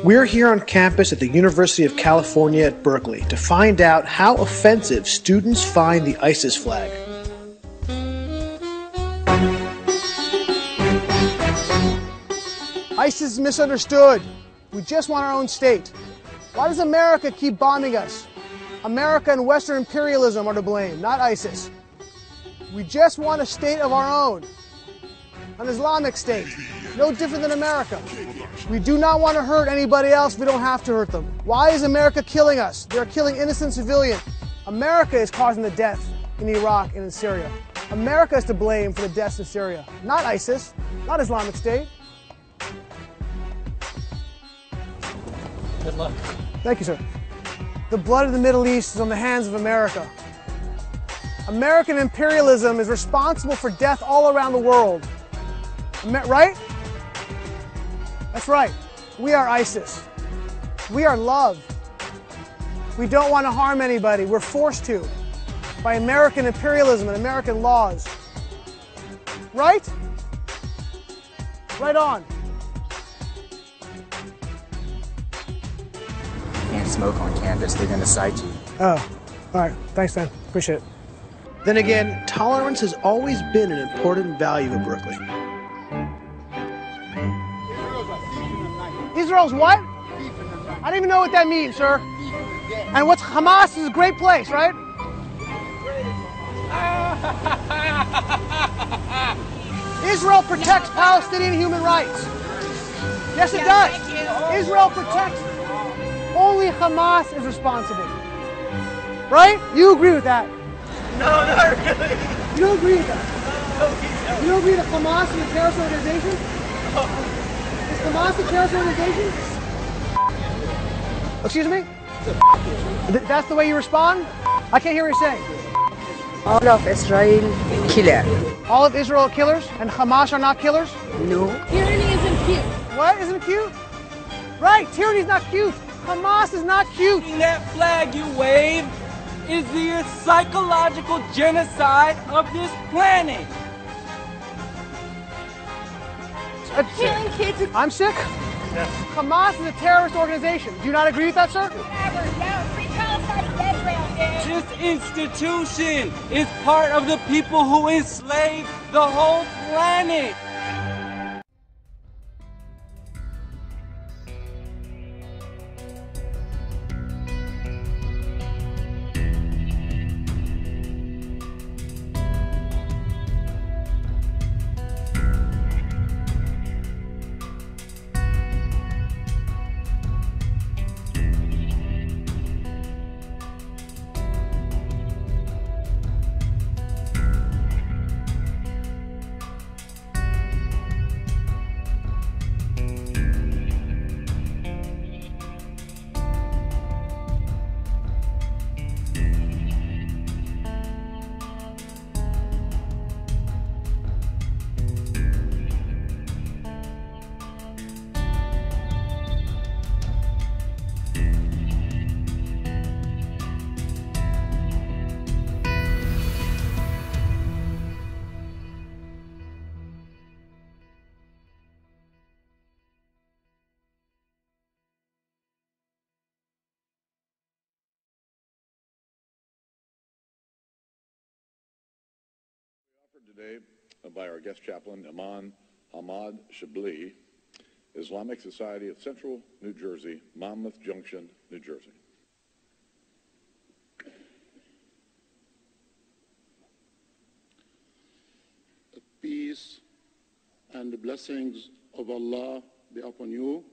We're here on campus at the University of California at Berkeley to find out how offensive students find the ISIS flag. ISIS is misunderstood. We just want our own state. Why does America keep bombing us? America and Western imperialism are to blame, not ISIS. We just want a state of our own, an Islamic state, no different than America. We do not want to hurt anybody else. We don't have to hurt them. Why is America killing us? They're killing innocent civilians. America is causing the death in Iraq and in Syria. America is to blame for the deaths in Syria, not ISIS, not Islamic State. Good luck. Thank you, sir. The blood of the Middle East is on the hands of America. American imperialism is responsible for death all around the world. Right? That's right. We are ISIS. We are love. We don't want to harm anybody. We're forced to by American imperialism and American laws. Right? Right on. Can't smoke on campus. They're going to cite you. Oh, all right. Thanks, Dan. Appreciate it. Then again, tolerance has always been an important value of Berkeley. Israel's what? I don't even know what that means, sir. And what's Hamas is a great place, right? Israel protects Palestinian human rights. Yes, it does. Israel protects. Only Hamas is responsible. Right? You agree with that? No, not really. You don't agree with that? You don't agree that Hamas is a terrorist organization? Is Hamas a terrorist organization? Excuse me? That's the way you respond? I can't hear what you're saying. All of Israel killer. All of Israel are killers and Hamas are not killers? No. Tyranny isn't cute. What? Isn't cute? Right, tyranny's not cute. Hamas is not cute. That flag you wave is the psychological genocide of this planet. Killing kids. I'm sick? Yes. Hamas is a terrorist organization. Do you not agree with that, sir? Free Palestine and Israel, dude. This institution is part of the people who enslaved the whole planet. Today by our guest chaplain, Imam Ahmad Shabli, Islamic Society of Central New Jersey, Monmouth Junction, New Jersey. Peace and the blessings of Allah be upon you.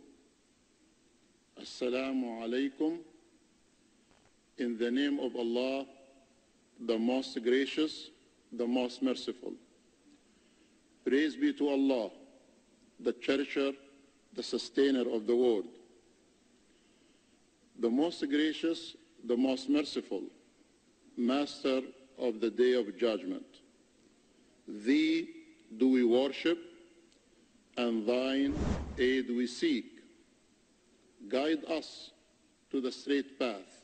Assalamu alaikum. In the name of Allah, the most gracious, the most merciful. Praise be to Allah, the cherisher, the sustainer of the world. The most gracious, the most merciful, master of the day of judgment. Thee do we worship, and thine aid we seek. Guide us to the straight path.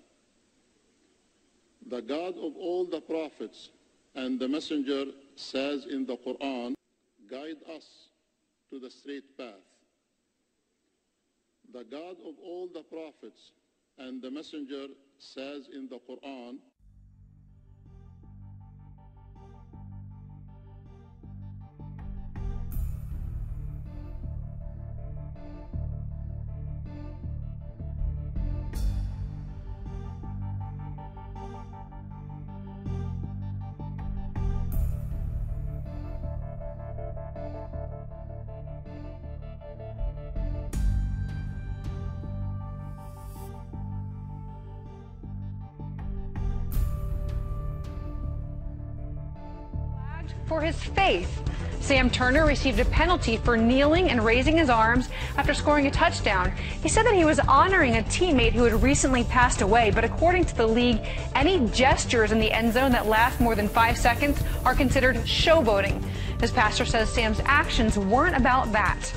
The God of all the prophets and the messenger says in the Quran, guide us to the straight path. The God of all the prophets and the messenger says in the Quran, for his faith. Sam Turner received a penalty for kneeling and raising his arms after scoring a touchdown. He said that he was honoring a teammate who had recently passed away, but according to the league, any gestures in the end zone that last more than 5 seconds are considered showboating. His pastor says Sam's actions weren't about that.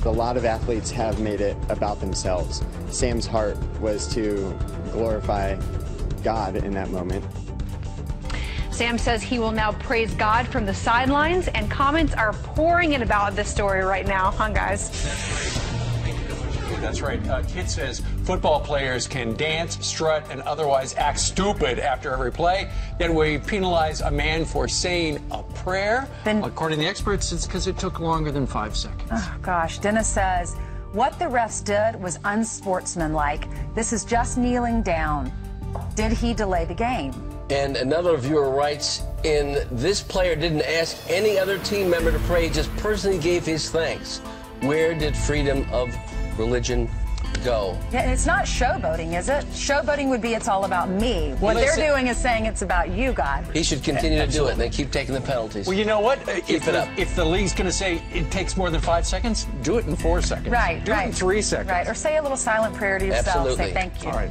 A lot of athletes have made it about themselves. Sam's heart was to glorify God in that moment. Sam says he will now praise God from the sidelines, and comments are pouring in about this story right now, huh, guys? That's right. Kit says football players can dance, strut, and otherwise act stupid after every play. Then we penalize a man for saying a prayer. According to the experts, it's because it took longer than 5 seconds. Oh, gosh. Dennis says what the refs did was unsportsmanlike. This is just kneeling down. Did he delay the game? And another viewer writes, this player didn't ask any other team member to pray, just personally gave his thanks. Where did freedom of religion go? Yeah, and it's not showboating, is it? Showboating would be it's all about me. What they're doing is saying it's about you, God. He should continue to do it and then keep taking the penalties. Well, you know what? Keep it up. If the league's going to say it takes more than 5 seconds, do it in 4 seconds. Right, do it in 3 seconds. Right, or say a little silent prayer to yourself. Absolutely. Say thank you. All right.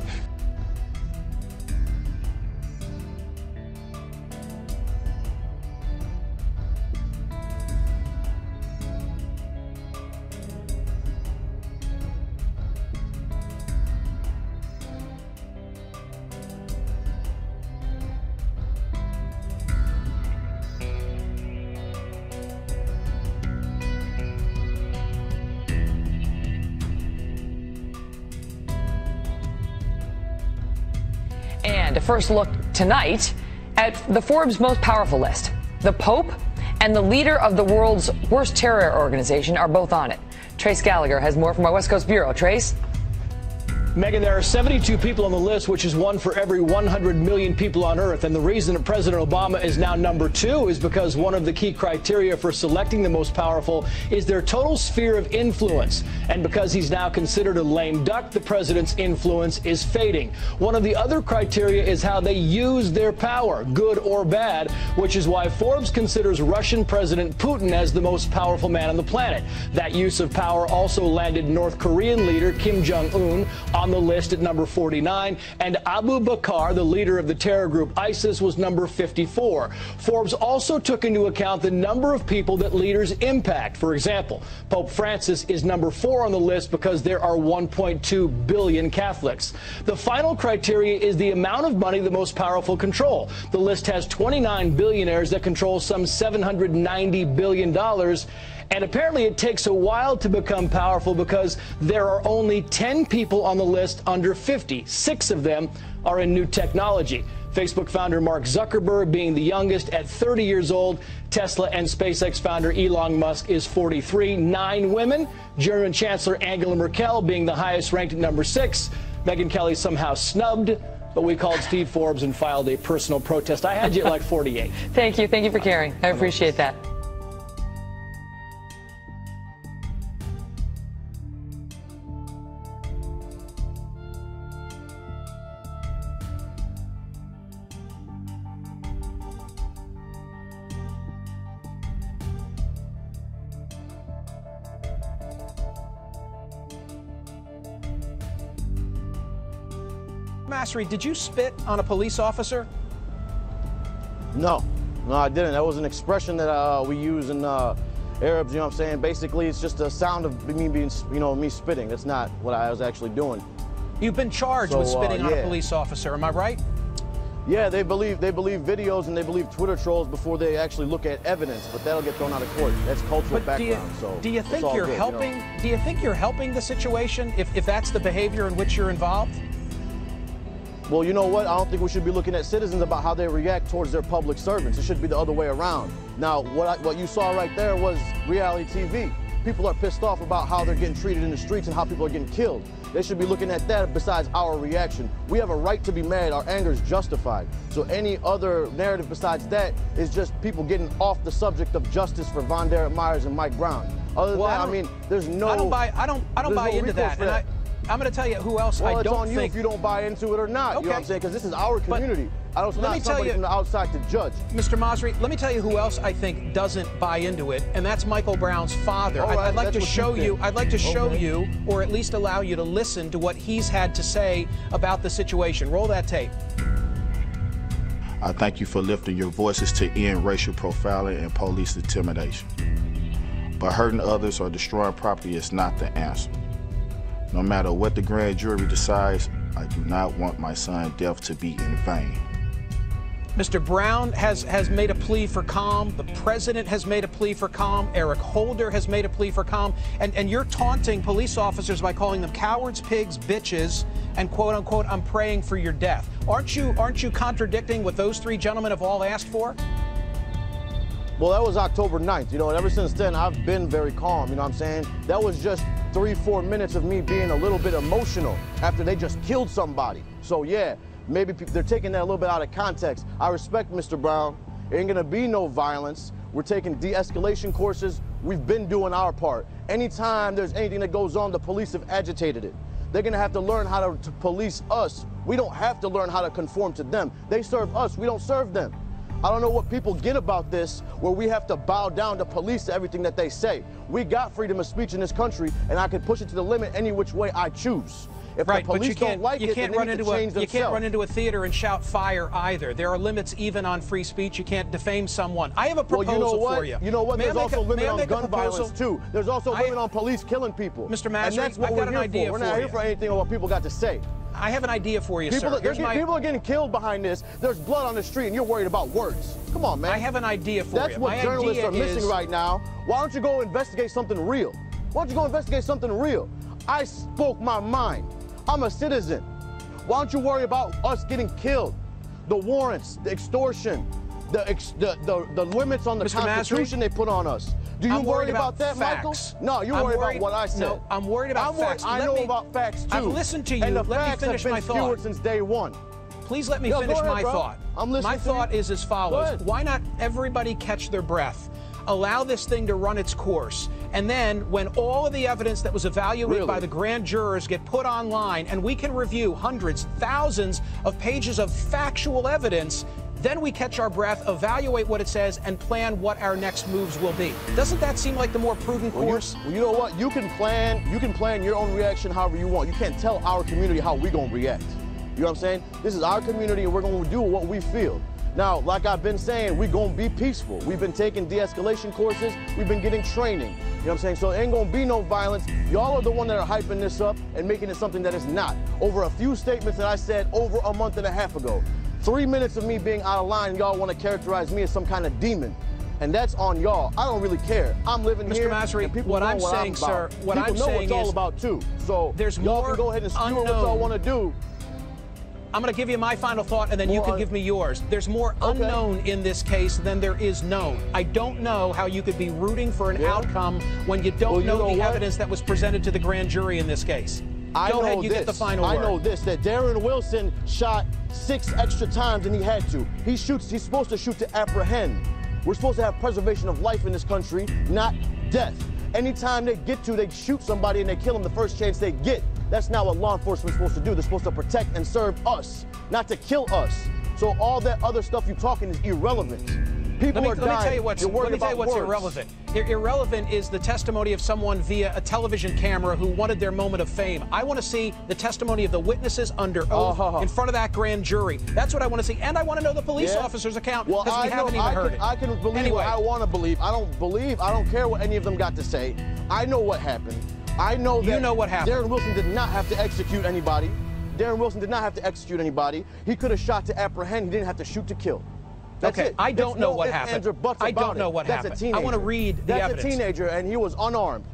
And a first look tonight at the Forbes most powerful list. The Pope and the leader of the world's worst terror organization are both on it. Trace Gallagher has more from our West Coast Bureau. Trace? Megan, there are 72 people on the list, which is one for every 100 million people on Earth. And the reason that President Obama is now number 2 is because one of the key criteria for selecting the most powerful is their total sphere of influence. And because he's now considered a lame duck, the president's influence is fading. One of the other criteria is how they use their power, good or bad, which is why Forbes considers Russian President Putin as the most powerful man on the planet. That use of power also landed North Korean leader Kim Jong-un on the list at number 49, and Abu Bakr, the leader of the terror group ISIS, was number 54. Forbes also took into account the number of people that leaders impact. For example, Pope Francis is number 4 on the list because there are 1.2 billion Catholics. The final criteria is the amount of money the most powerful control. The list has 29 billionaires that control some $790 billion. And apparently it takes a while to become powerful because there are only 10 people on the list under 50. 6 of them are in new technology. Facebook founder Mark Zuckerberg being the youngest at 30 years old. Tesla and SpaceX founder Elon Musk is 43. 9 women. German Chancellor Angela Merkel being the highest ranked at number 6. Megyn Kelly somehow snubbed, but we called Steve Forbes and filed a personal protest. I had you at like 48. Thank you. Thank you for caring. I appreciate that. Massery, did you spit on a police officer? No, I didn't. That was an expression that we use in Arabs, you know what I'm saying? Basically, it's just a sound of me being, me spitting. That's not what I was actually doing. You've been charged with spitting on a police officer, am I right? Yeah, they believe videos and they believe Twitter trolls before they actually look at evidence, but that'll get thrown out of court. That's cultural background. Do you think you're helping? Do you think you're helping the situation if that's the behavior in which you're involved? Well, you know what? I don't think we should be looking at citizens about how they react towards their public servants. It should be the other way around. Now, what you saw right there was reality TV. People are pissed off about how they're getting treated in the streets and how people are getting killed. They should be looking at that besides our reaction. We have a right to be mad. Our anger is justified. So any other narrative besides that is just people getting off the subject of justice for Von Derek Myers and Mike Brown. Other than that, I mean, there's no... I don't buy into that. And I'm going to tell you who else I don't think... Well, it's on you if you don't buy into it or not. Okay. You know what I'm saying? Because this is our community. I don't want somebody from the outside to judge. Mr. Masri, let me tell you who else I think doesn't buy into it, and that's Michael Brown's father. I'd like to show you, or at least allow you to listen to what he's had to say about the situation. Roll that tape. I thank you for lifting your voices to end racial profiling and police intimidation. But hurting others or destroying property is not the answer. No matter what the grand jury decides, I do not want my son's death to be in vain. Mr. Brown has made a plea for calm. The president has made a plea for calm. Eric Holder has made a plea for calm. And you're taunting police officers by calling them cowards, pigs, bitches, and quote unquote, I'm praying for your death. Aren't you contradicting what those three gentlemen have all asked for? Well, that was October 9th, you know, and ever since then, I've been very calm, you know what I'm saying? That was just 3-4 minutes of me being a little bit emotional after they just killed somebody. So yeah, maybe they're taking that a little bit out of context. I respect Mr. Brown. There ain't gonna be no violence. We're taking de-escalation courses. We've been doing our part. Anytime there's anything that goes on, the police have agitated it. They're gonna have to learn how to police us. We don't have to learn how to conform to them. They serve us, we don't serve them. I don't know what people get about this, where we have to bow down to police to everything that they say. We got freedom of speech in this country, and I can push it to the limit any which way I choose. If the police don't like it, then they need to change themselves. You can't run into a theater and shout fire either. There are limits even on free speech. You can't defame someone. I have a proposal for you. You know what? There's also a limit on gun violence, too. There's also a limit on police killing people. Mr. Masri, and that's what we're here for. We're not here for anything on what people got to say. I have an idea for you, sir. People are getting killed behind this. There's blood on the street, and you're worried about words. Come on, man. I have an idea for you. That's what journalists are missing right now. Why don't you go investigate something real? Why don't you go investigate something real? I spoke my mind. I'm a citizen. Why don't you worry about us getting killed? The warrants, the extortion, the limits on the Constitution they put on us. Do you worry about that, Michael? No, you worry about what I said. No, I'm worried about facts. I know about facts, too. I've listened to you. And the Let me finish my thought. Fewer since day one. Please let me finish my thought. I'm listening. My thought is as follows. Why not everybody catch their breath? Allow this thing to run its course. And then when all of the evidence that was evaluated by the grand jurors get put online and we can review hundreds, thousands of pages of factual evidence, then we catch our breath, evaluate what it says, and plan what our next moves will be. Doesn't that seem like the more prudent course? Well, you know what? You can plan your own reaction however you want. You can't tell our community how we're going to react. You know what I'm saying? This is our community, and we're going to do what we feel. Now, like I've been saying, we're going to be peaceful. We've been taking de-escalation courses. We've been getting training. You know what I'm saying? So it ain't going to be no violence. Y'all are the one that are hyping this up and making it something that is not. Over a few statements that I said over a month and a half ago. 3 minutes of me being out of line, y'all want to characterize me as some kind of demon. And that's on y'all. I don't really care. I'm living here. Mr. Masri, and people what know I'm what saying, I'm about. sir, what people I'm know saying what it's all is about, too. So there's y'all more can go ahead and spew what y'all want to do. I'm going to give you my final thought, and then you can give me yours. There's more unknown in this case than there is known. I don't know how you could be rooting for an outcome when you don't know the evidence that was presented to the grand jury in this case. Go ahead, you get the final word. I know this, that Darren Wilson shot 6 extra times than he had to. He's supposed to shoot to apprehend. We're supposed to have preservation of life in this country, not death. Anytime they shoot somebody and they kill them the first chance they get. That's not what law enforcement's supposed to do. They're supposed to protect and serve us, not to kill us. So all that other stuff you're talking is irrelevant. People are dying. Let me tell you what's irrelevant. Irrelevant is the testimony of someone via a television camera who wanted their moment of fame. I want to see the testimony of the witnesses under oath in front of that grand jury. That's what I want to see. And I want to know the police officer's account, because we haven't even heard it. I can believe what I want to believe. I don't care what any of them got to say. I know what happened. I know that what happened. Darren Wilson did not have to execute anybody. Darren Wilson did not have to execute anybody. He could have shot to apprehend. He didn't have to shoot to kill. That's okay, it. I don't know what ifs, happened. ands, or buts I about don't know it. what That's happened. A teenager. I want to read the That's evidence. a teenager, and he was unarmed.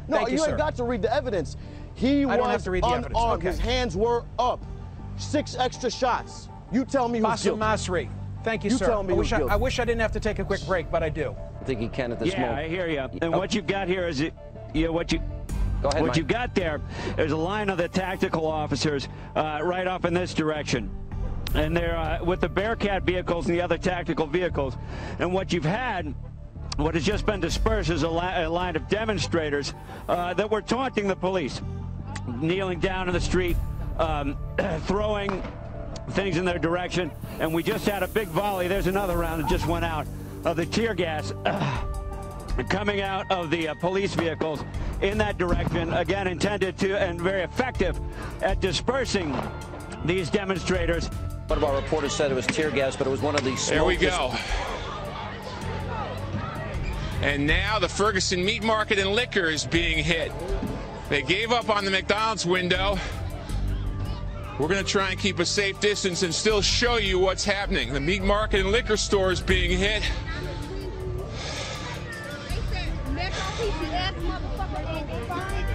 No, Thank you, you sir. ain't got to read the evidence. He I don't have was to read the unarmed. evidence. Okay. His hands were up. 6 extra shots. You tell me who's Bassem guilty. Masri, thank you, You sir. tell me who's guilty. I wish I didn't have to take a quick break, but I do. I think he can at this moment. Yeah, I hear you. And what you've got here is what you Go ahead, what Mike. you got there is a line of the tactical officers right off in this direction. And they're with the Bearcat vehicles and the other tactical vehicles. And what you've had, what has just been dispersed, is a line of demonstrators that were taunting the police, kneeling down in the street, throwing things in their direction. And we just had a big volley. There's another round that just went out of the tear gas coming out of the police vehicles in that direction, again intended to and very effective at dispersing these demonstrators. One of our reporters said it was tear gas, but it was one of these. There we go. And now the Ferguson Meat Market and Liquor is being hit. They gave up on the McDonald's window. We're going to try and keep a safe distance and still show you what's happening. The Meat Market and Liquor store is being hit.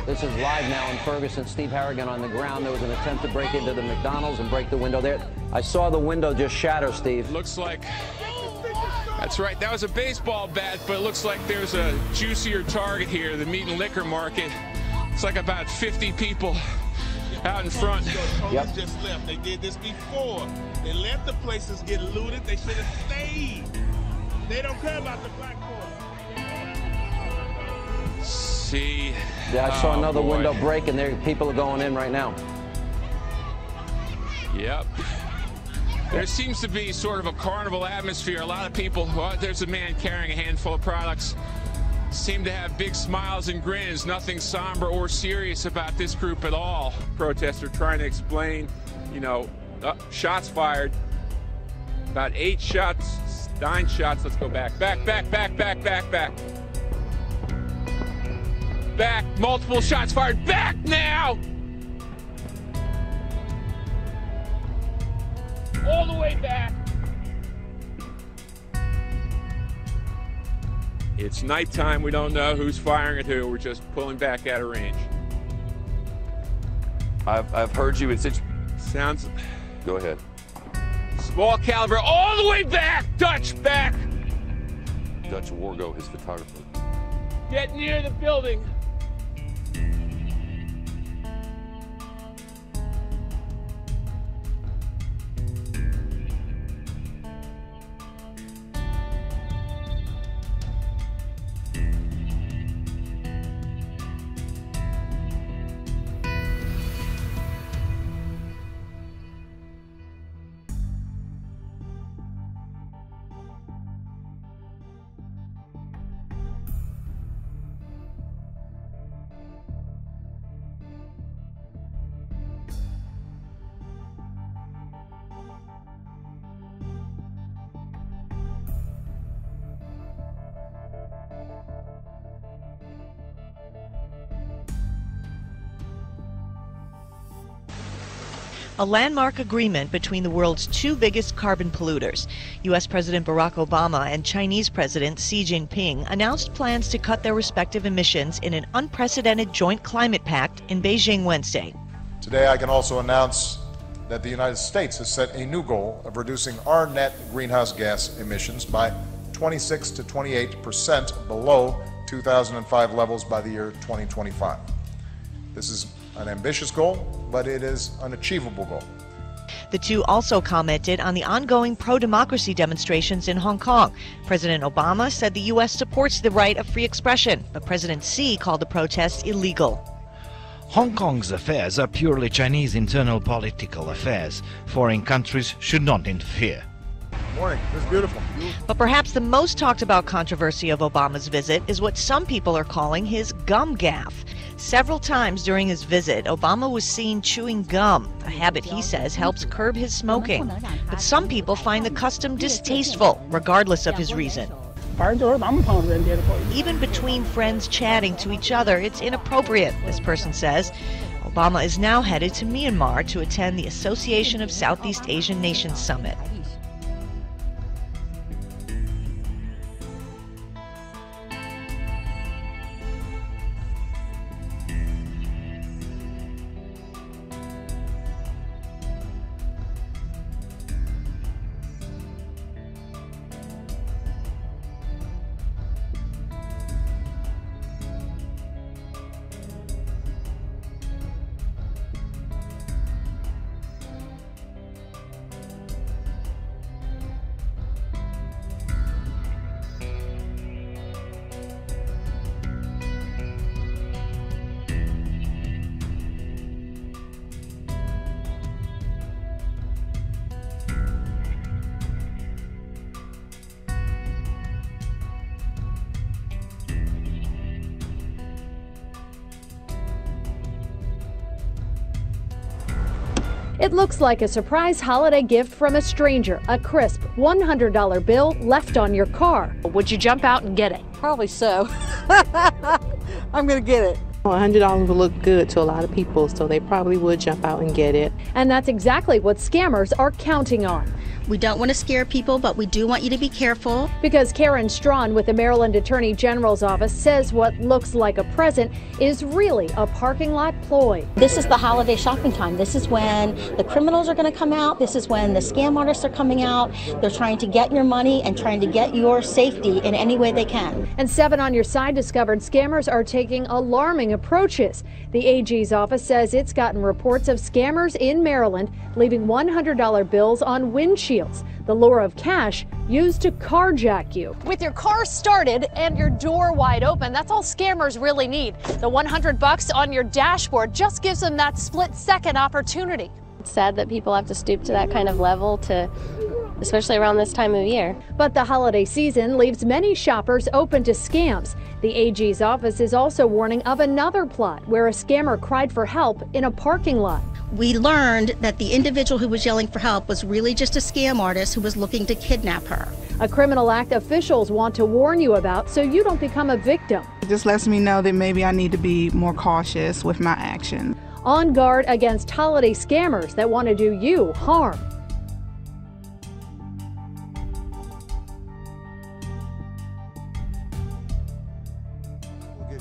This is live now in Ferguson. Steve Harrigan on the ground. There was an attempt to break into the McDonald's and break the window there. I saw the window just shatter, Steve. Looks like, that's right, that was a baseball bat, but it looks like there's a juicier target here, the meat and liquor market. It's like about 50 people out in front. Yep. Just left. They did this before. They let the places get looted. They should have stayed. They don't care about the black boy. See. Yeah, I saw another window break, and there people are going in right now. Yep. There seems to be sort of a carnival atmosphere. A lot of people, there's a man carrying a handful of products, seem to have big smiles and grins, nothing somber or serious about this group at all. Protesters trying to explain, you know, shots fired, about 8 shots, 9 shots. Let's go back, back, multiple shots fired, back now! All the way back. It's nighttime. We don't know who's firing at who. We're just pulling back out of range. I've heard you. It's sounds. Go ahead. Small caliber, all the way back. Dutch back. Dutch Wargo, his photographer. Get near the building. A landmark agreement between the world's 2 biggest carbon polluters. U.S. President Barack Obama and Chinese President Xi Jinping announced plans to cut their respective emissions in an unprecedented joint climate pact in Beijing Wednesday. Today I can also announce that the United States has set a new goal of reducing our net greenhouse gas emissions by 26 to 28% below 2005 levels by the year 2025. This is an ambitious goal, but it is an achievable goal. The two also commented on the ongoing pro-democracy demonstrations in Hong Kong. President Obama said the U.S. supports the right of free expression, but President Xi called the protests illegal. Hong Kong's affairs are purely Chinese internal political affairs. Foreign countries should not interfere. Morning. It's beautiful. But perhaps the most talked about controversy of Obama's visit is what some people are calling his gum gaffe. Several times during his visit, Obama was seen chewing gum, a habit he says helps curb his smoking. But some people find the custom distasteful, regardless of his reason. Even between friends chatting to each other, it's inappropriate, this person says. Obama is now headed to Myanmar to attend the Association of Southeast Asian Nations Summit. It looks like a surprise holiday gift from a stranger, a crisp $100 bill left on your car. Would you jump out and get it? Probably so. I'm going to get it. $100 would look good to a lot of people, so they probably would jump out and get it. And that's exactly what scammers are counting on. We don't want to scare people, but we do want you to be careful. Because Karen Strawn with the Maryland Attorney General's office says what looks like a present is really a parking lot ploy. This is the holiday shopping time. This is when the criminals are going to come out. This is when the scam artists are coming out. They're trying to get your money and trying to get your safety in any way they can. And 7 on Your Side discovered scammers are taking alarming approaches. The AG's office says it's gotten reports of scammers in Maryland leaving $100 bills on windshields. The lure of cash used to carjack you. With your car started and your door wide open, that's all scammers really need. The $100 on your dashboard just gives them that split-second opportunity. It's sad that people have to stoop to that kind of level, especially around this time of year. But the holiday season leaves many shoppers open to scams. The AG's office is also warning of another plot where a scammer cried for help in a parking lot. We learned that the individual who was yelling for help was really just a scam artist who was looking to kidnap her. A criminal act officials want to warn you about so you don't become a victim. It just lets me know that maybe I need to be more cautious with my actions. On guard against holiday scammers that want to do you harm.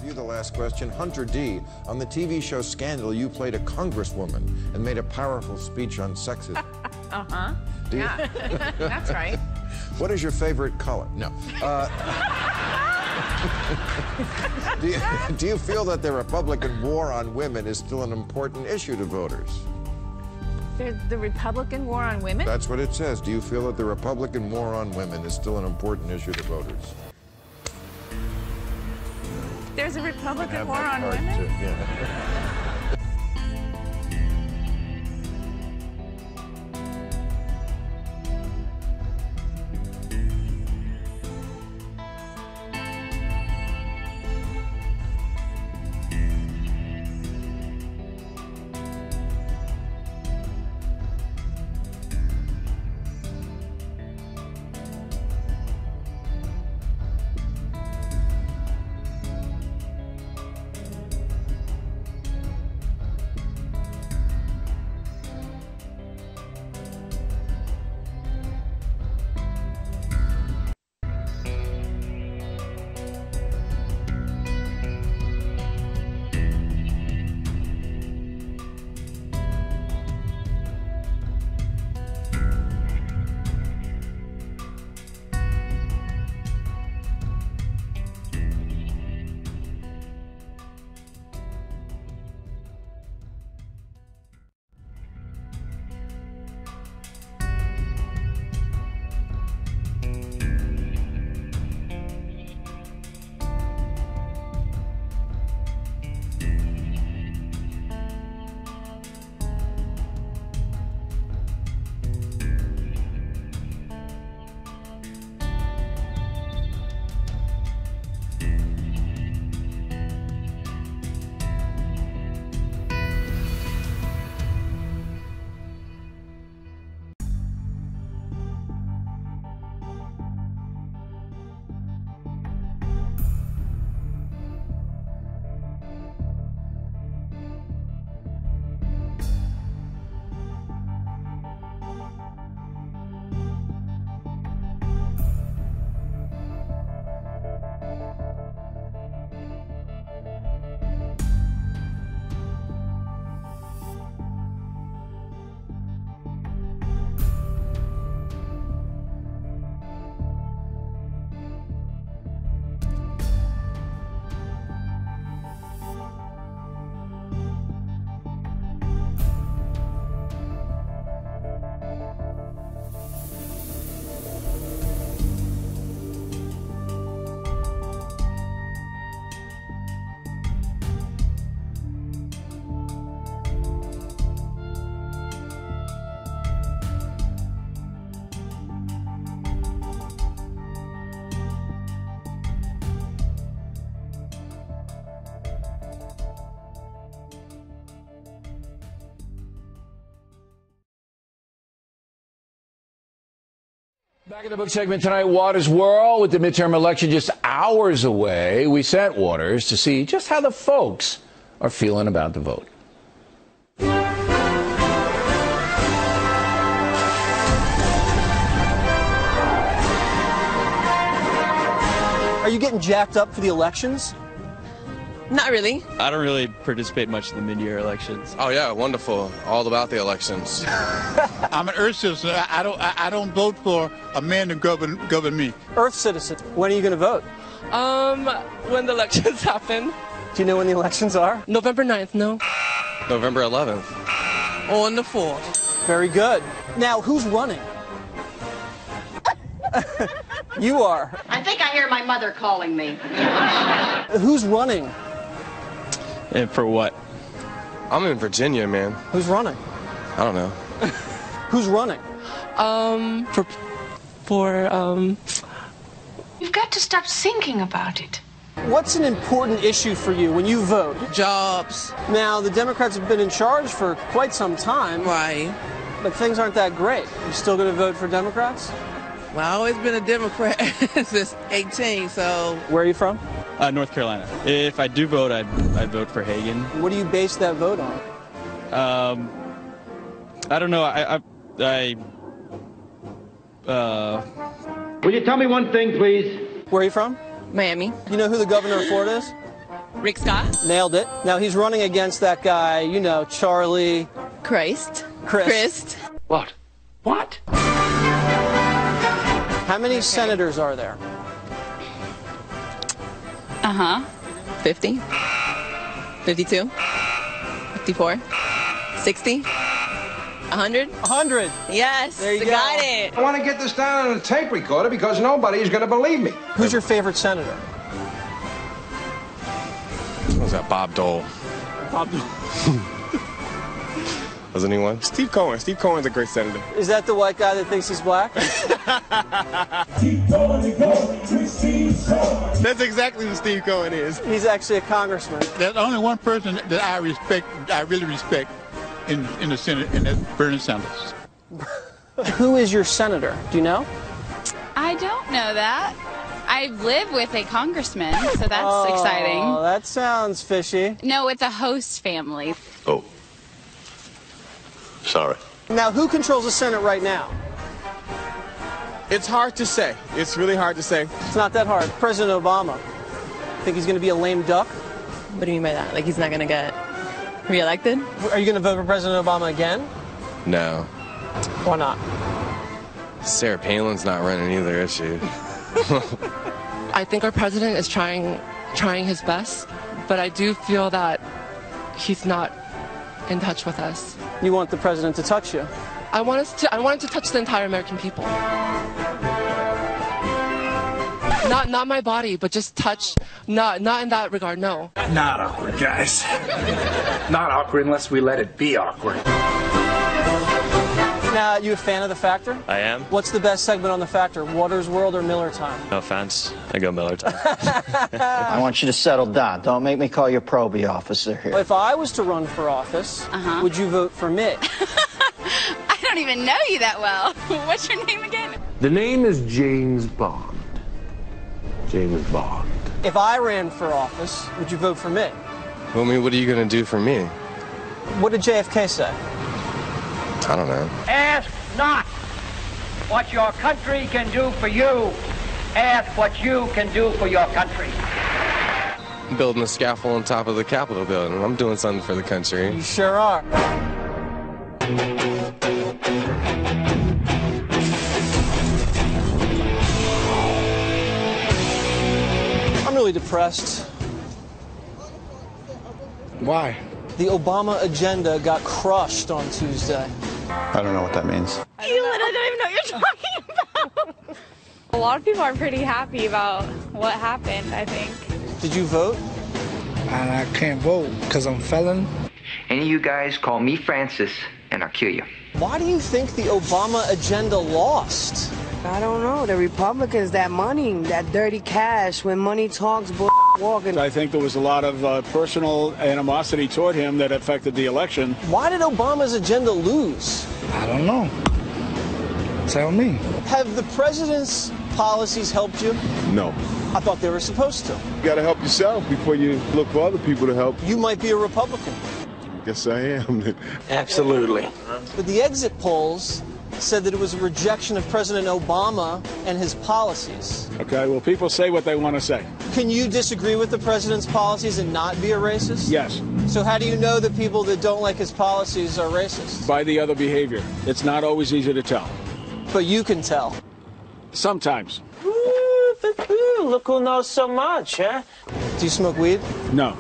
The last question. Hunter D. On the TV show Scandal, you played a congresswoman and made a powerful speech on sexism. Uh-huh. Yeah, that's right. What is your favorite color? No. Do you feel that the Republican war on women is still an important issue to voters? The Republican war on women? That's what it says. Do you feel that the Republican war on women is still an important issue to voters? There's a Republican war on women? Yeah. Back in the book segment tonight, Waters' World. With the midterm election just hours away, we sent Waters to see just how the folks are feeling about the vote. Are you getting jacked up for the elections? Not really. I don't really participate much in the mid-year elections. Oh yeah, wonderful. All about the elections. I'm an Earth citizen. I don't vote for a man to govern me. Earth citizen. When are you going to vote? When the elections happen. Do you know when the elections are? November 9th, no. November 11th. On the 4th. Very good. Now, who's running? You are. I think I hear my mother calling me. Who's running? And for what? I'm in Virginia, man. Who's running? I don't know. Who's running? You've got to stop thinking about it. What's an important issue for you when you vote? Jobs. Now, the Democrats have been in charge for quite some time. Right. But things aren't that great. You still going to vote for Democrats? Well, I've always been a Democrat since 18, so... Where are you from? North Carolina. If I do vote, I'd vote for Hagan. What do you base that vote on? I don't know. Will you tell me one thing, please? Where are you from? Miami. You know who the governor of Florida is? Rick Scott. Nailed it. Now, he's running against that guy, you know, Charlie... Christ. What? What? How many senators are there? 50. 52. 54. 60. 100. 100. Yes. There you go. Got it. I want to get this down on a tape recorder because nobody's going to believe me. Who's your favorite senator? What was that? Bob Dole. Bob Dole. Was anyone? Steve Cohen. Steve Cohen's a great senator. Is that the white guy that thinks he's black? That's exactly who Steve Cohen is. He's actually a congressman. There's only one person that I really respect in the Senate, and that's Bernie Sanders. Who is your senator? Do you know? I don't know that. I live with a congressman, so that's exciting. Oh, that sounds fishy. No, it's a host family. Oh. Sorry. Now, who controls the Senate right now? It's hard to say. It's really hard to say. It's not that hard. President Obama. Think he's going to be a lame duck? What do you mean by that? Like he's not going to get reelected? Are you going to vote for President Obama again? No. Why not? Sarah Palin's not running either, is she? I think our president is trying his best, but I do feel that he's not in touch with us. You want the president to touch you? I want him to touch the entire American people. Not my body, but just touch. Not in that regard, no. Not awkward, guys. Not awkward unless we let it be awkward. Now, you a fan of The Factor? I am. What's the best segment on The Factor, Waters' World or Miller Time? No offense. I go Miller time. I want you to settle down. Don't make me call you probie officer here. If I was to run for office, would you vote for me? I don't even know you that well. What's your name again? The name is James Bond. James Bond. If I ran for office, would you vote for me? Well, I mean, what are you going to do for me? What did JFK say? I don't know. Ask not what your country can do for you. Ask what you can do for your country. I'm building a scaffold on top of the Capitol building. I'm doing something for the country. You sure are. I'm really depressed. Why? The Obama agenda got crushed on Tuesday. I don't know what that means. You literally don't even know what you're talking about. A lot of people are pretty happy about what happened, I think. Did you vote? And I can't vote because I'm felon. Any of you guys call me Francis and I'll kill you. Why do you think the Obama agenda lost? I don't know. The Republicans, that money, that dirty cash, when money talks, walking. I think there was a lot of personal animosity toward him that affected the election. Why did Obama's agenda lose? I don't know. Tell me. Have the president's policies helped you? No. I thought they were supposed to. You got to help yourself before you look for other people to help. You might be a Republican. Yes, I am. Absolutely. But the exit polls said that it was a rejection of President Obama and his policies. Okay, well, people say what they want to say. Can you disagree with the president's policies and not be a racist? Yes. So how do you know that people that don't like his policies are racist? By the other behavior. It's not always easy to tell. But you can tell. Sometimes. Look who knows so much, huh? Do you smoke weed? No.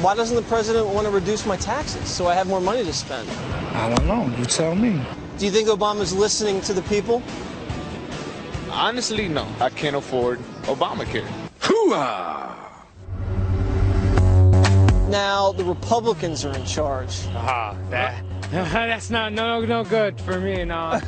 Why doesn't the president want to reduce my taxes so I have more money to spend? I don't know. You tell me. Do you think Obama's listening to the people? Honestly, no. I can't afford Obamacare. Hoo-ah! Now the Republicans are in charge. That's no good for me, no.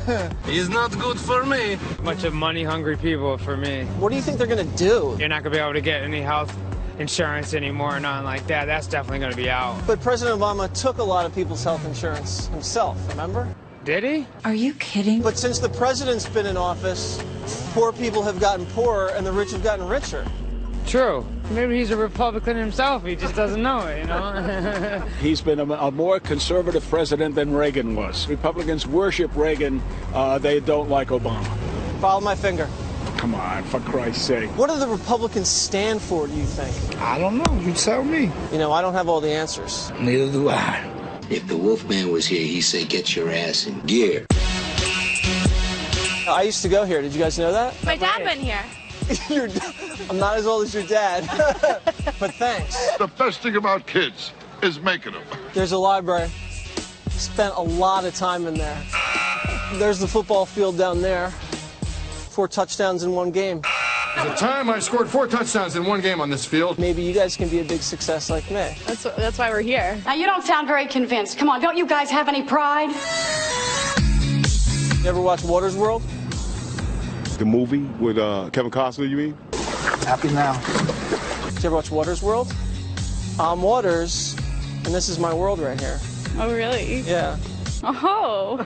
It's not good for me. Bunch of money-hungry people for me. What do you think they're going to do? You're not going to be able to get any health insurance anymore or nothing like that. That's definitely going to be out. But President Obama took a lot of people's health insurance himself, remember? Did he? Are you kidding? But since the president's been in office, poor people have gotten poorer and the rich have gotten richer. True. Maybe he's a Republican himself. He just doesn't know it, you know? He's been a more conservative president than Reagan was. Republicans worship Reagan. They don't like Obama. Follow my finger. Come on, for Christ's sake. What do the Republicans stand for, do you think? I don't know. You tell me. You know, I don't have all the answers. Neither do I. If the Wolfman was here, he'd say, get your ass in gear. I used to go here. Did you guys know that? My dad been here. I'm not as old as your dad, but thanks. The best thing about kids is making them. There's a library. Spent a lot of time in there. There's the football field down there. 4 touchdowns in one game. At the time, I scored 4 touchdowns in one game on this field. Maybe you guys can be a big success like me. That's why we're here. Now, you don't sound very convinced. Come on, don't you guys have any pride? You ever watch Water's World? The movie with Kevin Costner, you mean? Happy now. Did you ever watch Water's World? I'm Waters, and this is my world right here. Oh, really? Yeah. Oh.